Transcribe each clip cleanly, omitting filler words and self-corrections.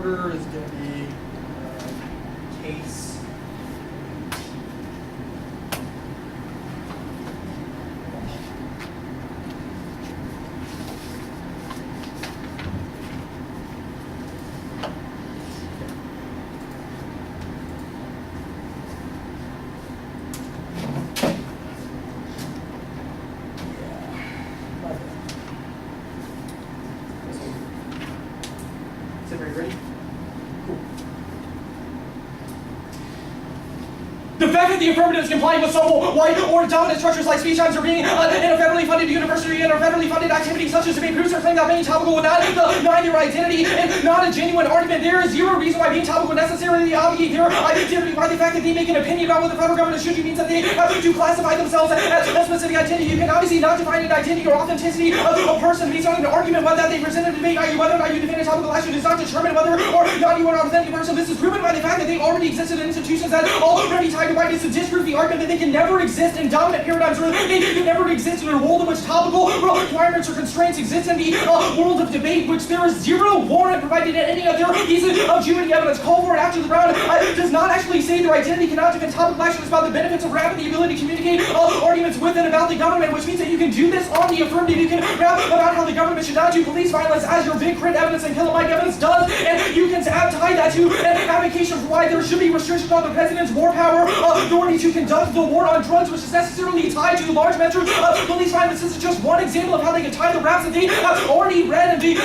order is going to be case. Ready? Cool. The fact that the affirmative is complying with some white or dominant structures like speech times or being in a federally funded university and a federally funded activity such as debate, proofs or claim that being topical without denying their identity and not a genuine argument. There is zero reason why being topical necessarily obviate their identity by the fact that they make an opinion about what the federal government should do means that they have to classify themselves as a specific identity. You can obviously not define an identity or authenticity of a person based on an argument whether they present a debate, i.e. whether or not you defend a topical action does not determine whether or not you are an authentic person. This is proven by the fact that they already existed in institutions that already tied to is to disprove the argument that they can never exist in dominant paradigms or they can never exist in a world in which topical requirements or constraints exist in the world of debate, which there is zero warrant provided in any other piece of Jewish evidence. Call for it after the round does not actually say their identity cannot defend topical actions about the benefits of rap and the ability to communicate arguments with and about the government, which means that you can do this on the affirmative. You can rap about how the government should not do police violence as your big crit evidence and Killer Mike evidence does, and you can tie that to an advocation for why there should be restrictions on the president's war power authority to conduct the war on drugs, which is necessarily tied to large measures of police violence. This is just one example of how they can tie the raps that they have already read and the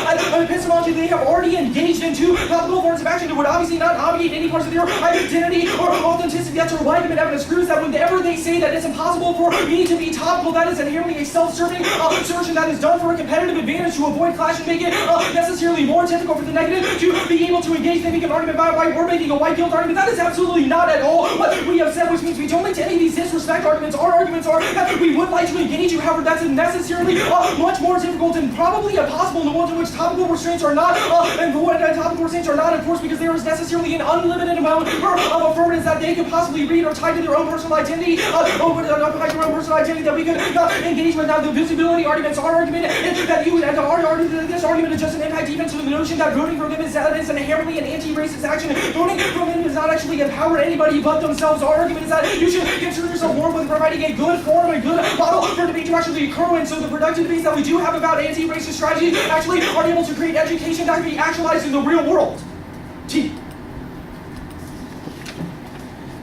epistemology they have already engaged into topical forms of action that would obviously not obviate any parts of their identity or authenticity. That's where Weidman evidence proves that whenever they say that it's impossible for me to be topical, that is inherently a self-serving assertion that is done for a competitive advantage to avoid clash and make it necessarily more difficult for the negative to be able to engage. They make an argument about why we're making a white guilt argument. That is absolutely not at all what we have said, which means we don't like to any of these disrespect arguments. Our arguments are that we would like to engage you, however, that's necessarily much more difficult and probably impossible in the world in which topical restraints are not topical restraints are not enforced, because there is necessarily an unlimited amount of affirmatives that they could possibly read or tie to their own personal identity, that we could engage with. Now, the visibility arguments, our argument that you and our argument, this argument is just an impact defense to the notion that voting for them is inherently an anti-racist action. Voting for them does not actually empower anybody but themselves. Our argument is that you should consider yourself warm with providing a good forum, a good model for debate to actually occur in. So the productive debates that we do have about anti-racist strategy actually are able to create education that can be actualized in the real world. T.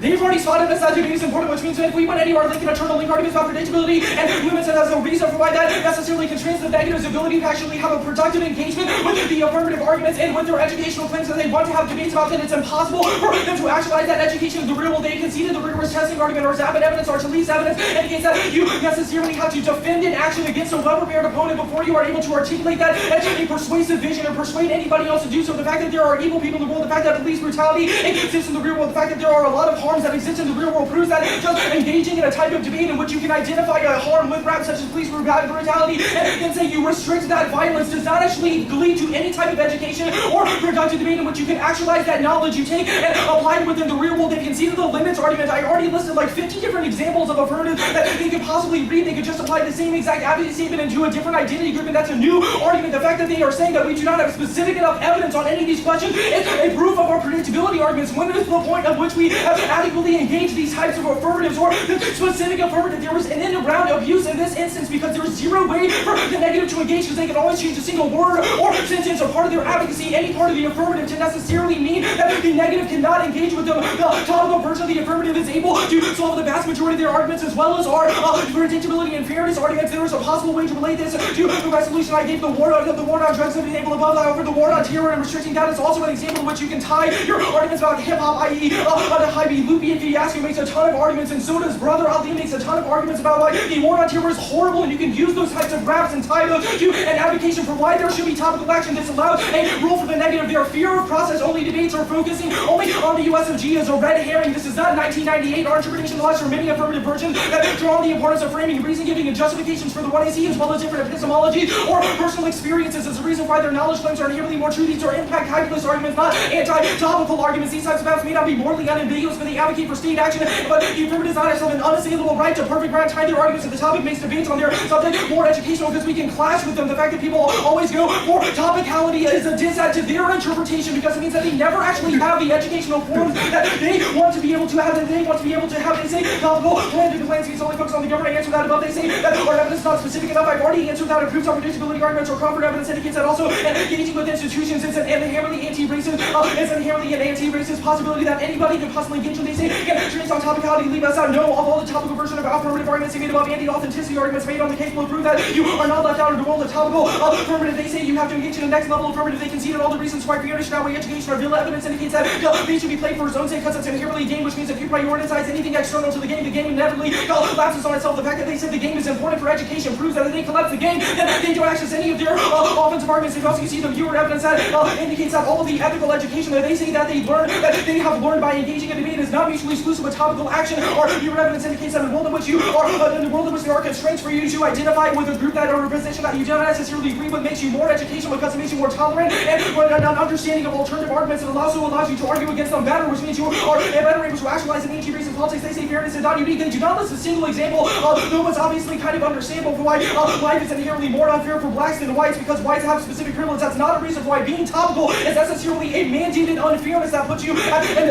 They've already spotted this as being important, which means that if we went anywhere linking internal link arguments about predictability and limits, and there's no reason for why that necessarily constrains the negative's ability to actually have a productive engagement with the affirmative arguments and with their educational claims that they want to have debates about, then it's impossible for them to actualize that education in the real world. They conceded the rigorous testing argument or Zappa evidence or Talese evidence indicates that you necessarily have to defend an action against a well-prepared opponent before you are able to articulate that as a persuasive vision and persuade anybody else to do so. The fact that there are evil people in the world, the fact that police brutality exists in the real world, the fact that there are a lot of harms that exist in the real world proves that just engaging in a type of debate in which you can identify a harm with rap such as police brutality and then say you restrict that violence does not actually lead to any type of education or productive debate in which you can actualize that knowledge you take and apply it within the real world. They conceded the limits argument. I already listed like 50 different examples of affirmatives that they could possibly read. They could just apply the same exact advocacy statement into a different identity group, and that's a new argument. The fact that they are saying that we do not have specific enough evidence on any of these questions is a proof of our predictability arguments. When is the point of which we have adequately engage these types of affirmatives or the specific affirmative? There was an end-around abuse in this instance because there was zero way for the negative to engage, because they could always change a single word or sentence or part of their advocacy, any part of the affirmative, to necessarily mean that the negative cannot engage with them. The topical version of the affirmative is able to solve the vast majority of their arguments as well as our predictability and fairness arguments. There is a possible way to relate this to the resolution I gave, the war on drugs and being able above that over the war on terror and restricting that is also an example in which you can tie your arguments about hip-hop, i.e. on Hybe Loopy if you ask, makes a ton of arguments, and so does Brother Ali makes a ton of arguments about why the war on terror is horrible, and you can use those types of raps and tie those to an advocation for why there should be topical action. This allows a rule for the negative. Their fear of process-only debates are focusing only on the USFG as a red herring. This is not 1998. Our interpretation lies from many affirmative versions that draw on the importance of framing, reason giving, and justifications for the what is he, as well as different epistemologies or personal experiences as a reason why their knowledge claims are inherently more true. These are impact calculus arguments, not anti-topical arguments. These types of maps may not be morally unambiguous, but they they advocate for state action, but the affirmative does not have an unassailable right to perfect ground tie their arguments to the topic, makes debates on their subject more educational because we can clash with them. The fact that people always go for topicality is a diss to their interpretation because it means that they never actually have the educational forms that they want to be able to have, that they want to be able to have. They say topical planning plans can solely focus on the government. I answer that above. They say that our evidence is not specific enough. I've already answered that. It proves our predictability arguments or comfort evidence indicates that also engaging with institutions is an inherently anti-racist, is inherently an anti-racist possibility that anybody could possibly engage with. They say, again, trace on topicality, leave us out. No, of all the topical version of affirmative arguments made above and the authenticity arguments made on the case will prove that you are not left out of the world of topical affirmative. They say you have to engage in the next level affirmative. They conceded all the reasons why pre-ordination outweigh education or real evidence indicates that they should be played for its own sake because it's inherently a game, which means if you prioritize anything external to the game inevitably collapses on itself. The fact that they said the game is important for education proves that if they collapse the game, then they don't access any of their offensive arguments. They also see the viewer evidence that indicates that all of the ethical education that they say that they learn, that they have learned by engaging in debate is not mutually exclusive with topical action, or viewer evidence indicates that in the world in which you are, in the world in which there are constraints for you to identify with a group that are a position that you don't necessarily agree with makes you more educational because it makes you more tolerant and an understanding of alternative arguments. It also allows you to argue against them better, which means you are better able to actualize an anti-racist politics. They say fairness is not unique. They do not list a single example, though it's obviously kind of understandable for why life is inherently more unfair for blacks than whites because whites have specific privilege. That's not a reason why being topical is necessarily a mandated unfairness that puts you at an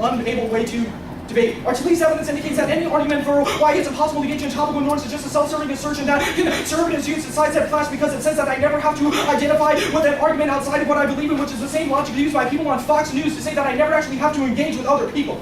unable way to debate. Archie's evidence indicates that any argument for why it's impossible to engage in topical norms is just a self-serving assertion that conservatives use to sidestep class because it says that I never have to identify with an argument outside of what I believe in, which is the same logic used by people on Fox News to say that I never actually have to engage with other people.